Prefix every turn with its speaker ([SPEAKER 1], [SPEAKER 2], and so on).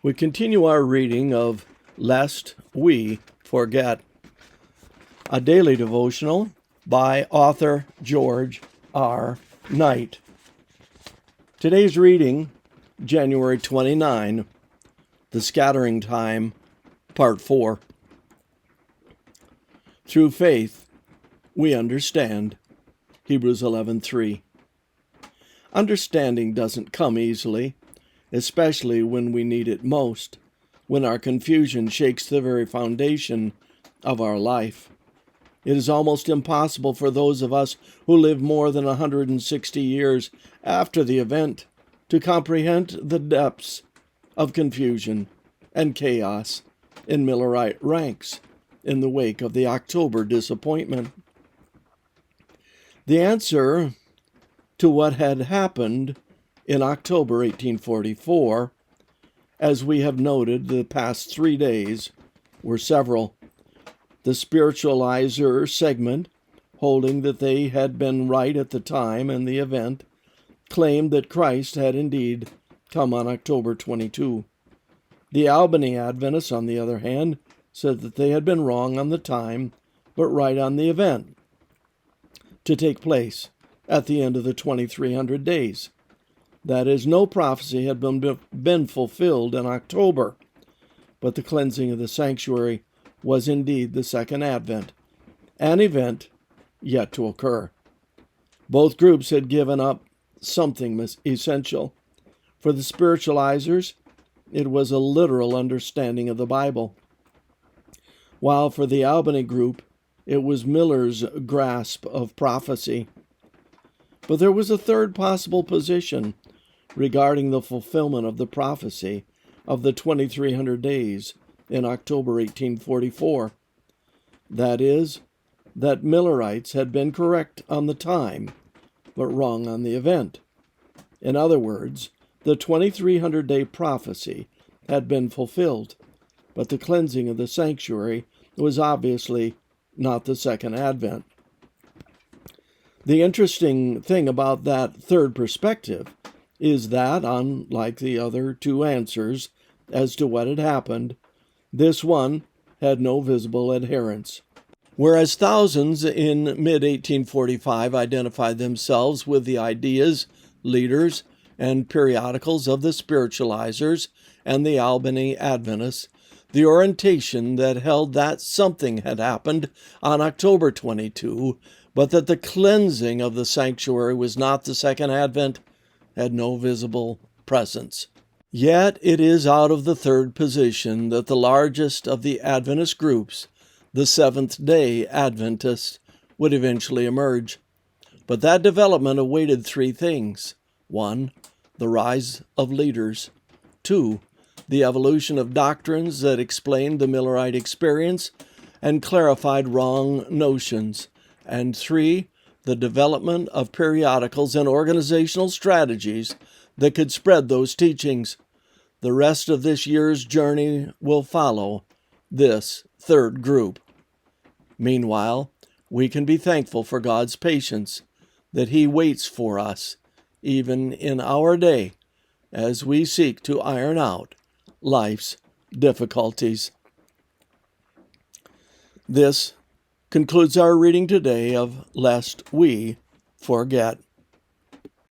[SPEAKER 1] We continue our reading of Lest We Forget, a daily devotional by author George R. Knight. Today's reading, January 29, The Scattering Time, Part 4. Through faith, we understand. Hebrews 11:3. Understanding doesn't come easily, especially when we need it most, when our confusion shakes the very foundation of our life. It is almost impossible for those of us who live more than 160 years after the event to comprehend the depths of confusion and chaos in Millerite ranks in the wake of the October disappointment. The answer to what had happened in October 1844, as we have noted the past 3 days, were several. The spiritualizer segment, holding that they had been right at the time and the event, claimed that Christ had indeed come on October 22. The Albany Adventists, on the other hand, said that they had been wrong on the time, but right on the event to take place at the end of the 2300 days. That is, no prophecy had been fulfilled in October, but the cleansing of the sanctuary was indeed the second advent, an event yet to occur. Both groups had given up something essential. For the spiritualizers, it was a literal understanding of the Bible, while for the Albany group, it was Miller's grasp of prophecy. But there was a third possible position regarding the fulfillment of the prophecy of the 2300 days in October 1844. That is, that Millerites had been correct on the time, but wrong on the event. In other words, the 2300-day prophecy had been fulfilled, but the cleansing of the sanctuary was obviously not the second advent. The interesting thing about that third perspective is that, unlike the other two answers as to what had happened, this one had no visible adherents. Whereas thousands in mid-1845 identified themselves with the ideas, leaders, and periodicals of the spiritualizers and the Albany Adventists, the orientation that held that something had happened on October 22, but that the cleansing of the sanctuary was not the second advent, had no visible presence. Yet it is out of the third position that the largest of the Adventist groups, the Seventh-day Adventists, would eventually emerge. But that development awaited three things. 1. The rise of leaders. 2. The evolution of doctrines that explained the Millerite experience and clarified wrong notions. And 3. The development of periodicals and organizational strategies that could spread those teachings. The rest of this year's journey will follow this third group. Meanwhile, we can be thankful for God's patience, that He waits for us, even in our day, as we seek to iron out life's difficulties. This concludes our reading today of Lest We Forget.